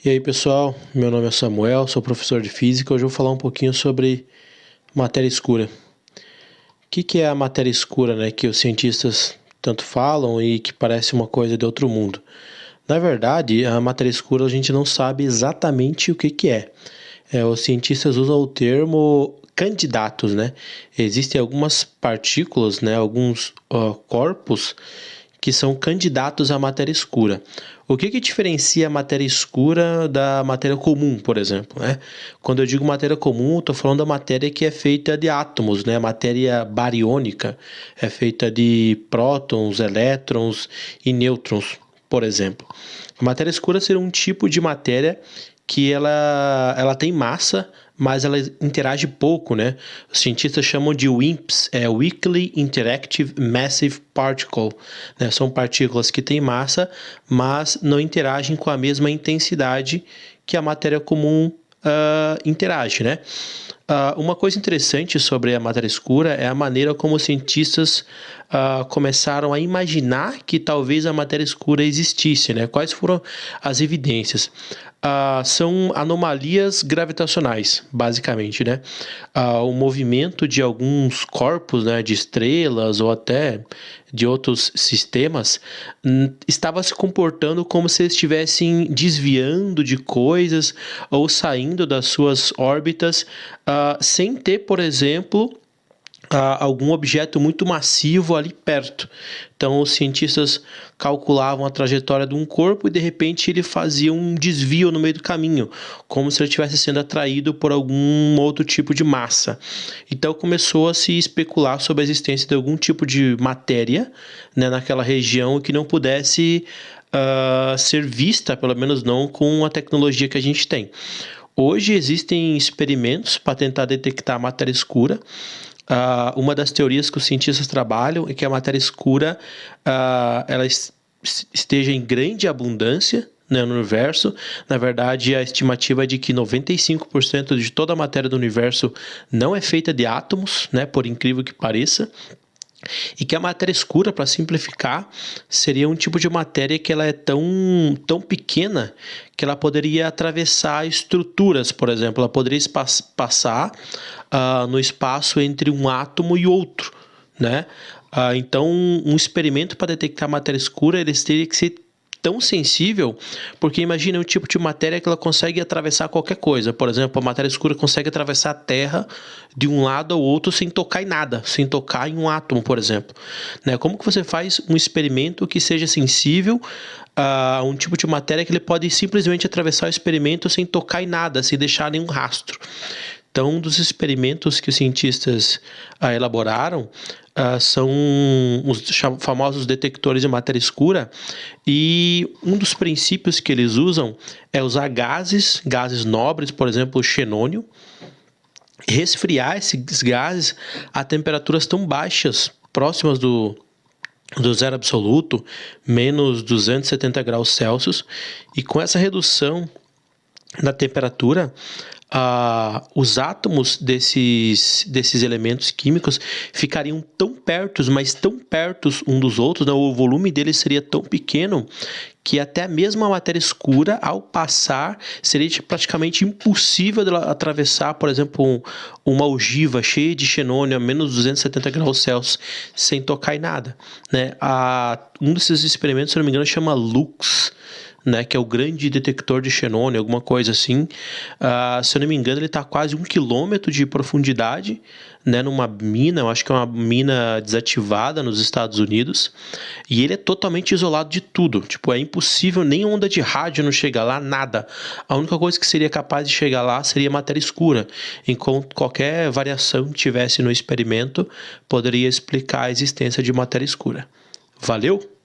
E aí pessoal, meu nome é Samuel, sou professor de física. Hoje eu vou falar um pouquinho sobre matéria escura. O que é a matéria escura, né, que os cientistas tanto falam e que parece uma coisa de outro mundo? Na verdade, a matéria escura a gente não sabe exatamente o que é. Os cientistas usam o termo candidatos, né? Existem algumas partículas, né, alguns corpos que são candidatos à matéria escura. O que diferencia a matéria escura da matéria comum, por exemplo, né? Quando eu digo matéria comum, estou falando da matéria que é feita de átomos, né? A matéria bariônica é feita de prótons, elétrons e nêutrons, por exemplo. A matéria escura seria um tipo de matéria que ela tem massa, mas ela interage pouco, né? Os cientistas chamam de WIMPs, Weakly Interactive Massive Particle, né? São partículas que têm massa, mas não interagem com a mesma intensidade que a matéria comum interage, né? Uma coisa interessante sobre a matéria escura é a maneira como os cientistas começaram a imaginar que talvez a matéria escura existisse, né? Quais foram as evidências? São anomalias gravitacionais, basicamente, né? O movimento de alguns corpos, né, de estrelas ou até de outros sistemas estava se comportando como se estivessem desviando de coisas ou saindo das suas órbitas sem ter, por exemplo, algum objeto muito massivo ali perto. Então, os cientistas calculavam a trajetória de um corpo e, de repente, ele fazia um desvio no meio do caminho, como se ele estivesse sendo atraído por algum outro tipo de massa. Então, começou a se especular sobre a existência de algum tipo de matéria, né, naquela região que não pudesse ser vista, pelo menos não com a tecnologia que a gente tem. Hoje existem experimentos para tentar detectar a matéria escura. Uma das teorias que os cientistas trabalham é que a matéria escura ela esteja em grande abundância, né, no universo. Na verdade, a estimativa é de que 95% de toda a matéria do universo não é feita de átomos, né, por incrível que pareça. E que a matéria escura, para simplificar, seria um tipo de matéria que ela é tão pequena que ela poderia atravessar estruturas, por exemplo. Ela poderia passar no espaço entre um átomo e outro, né? Então, um experimento para detectar matéria escura, ele teria que ser tão sensível, porque imagina um tipo de matéria que ela consegue atravessar qualquer coisa. Por exemplo, a matéria escura consegue atravessar a Terra de um lado ao outro sem tocar em nada, sem tocar em um átomo, por exemplo. Né? Como que você faz um experimento que seja sensível a um tipo de matéria que ele pode simplesmente atravessar o experimento sem tocar em nada, sem deixar nenhum rastro? Então, um dos experimentos que os cientistas elaboraram são os famosos detectores de matéria escura, e um dos princípios que eles usam é usar gases nobres, por exemplo, o xenônio, resfriar esses gases a temperaturas tão baixas, próximas do zero absoluto, menos 270 graus Celsius, e com essa redução da temperatura, os átomos desses elementos químicos ficariam tão perto, mas tão perto um dos outros, né? O volume deles seria tão pequeno que até mesmo a matéria escura, ao passar, seria praticamente impossível dela atravessar, por exemplo, uma ogiva cheia de xenônio a menos 270 graus Celsius sem tocar em nada, né? Um desses experimentos, se não me engano, chama LUX, né, que é o grande detector de xenônio, alguma coisa assim. Se eu não me engano, ele está a quase 1 quilômetro de profundidade, né, numa mina, eu acho que é uma mina desativada nos Estados Unidos, e ele é totalmente isolado de tudo. Tipo, é impossível, nem onda de rádio não chega lá, nada. A única coisa que seria capaz de chegar lá seria matéria escura, enquanto qualquer variação que tivesse no experimento poderia explicar a existência de matéria escura. Valeu?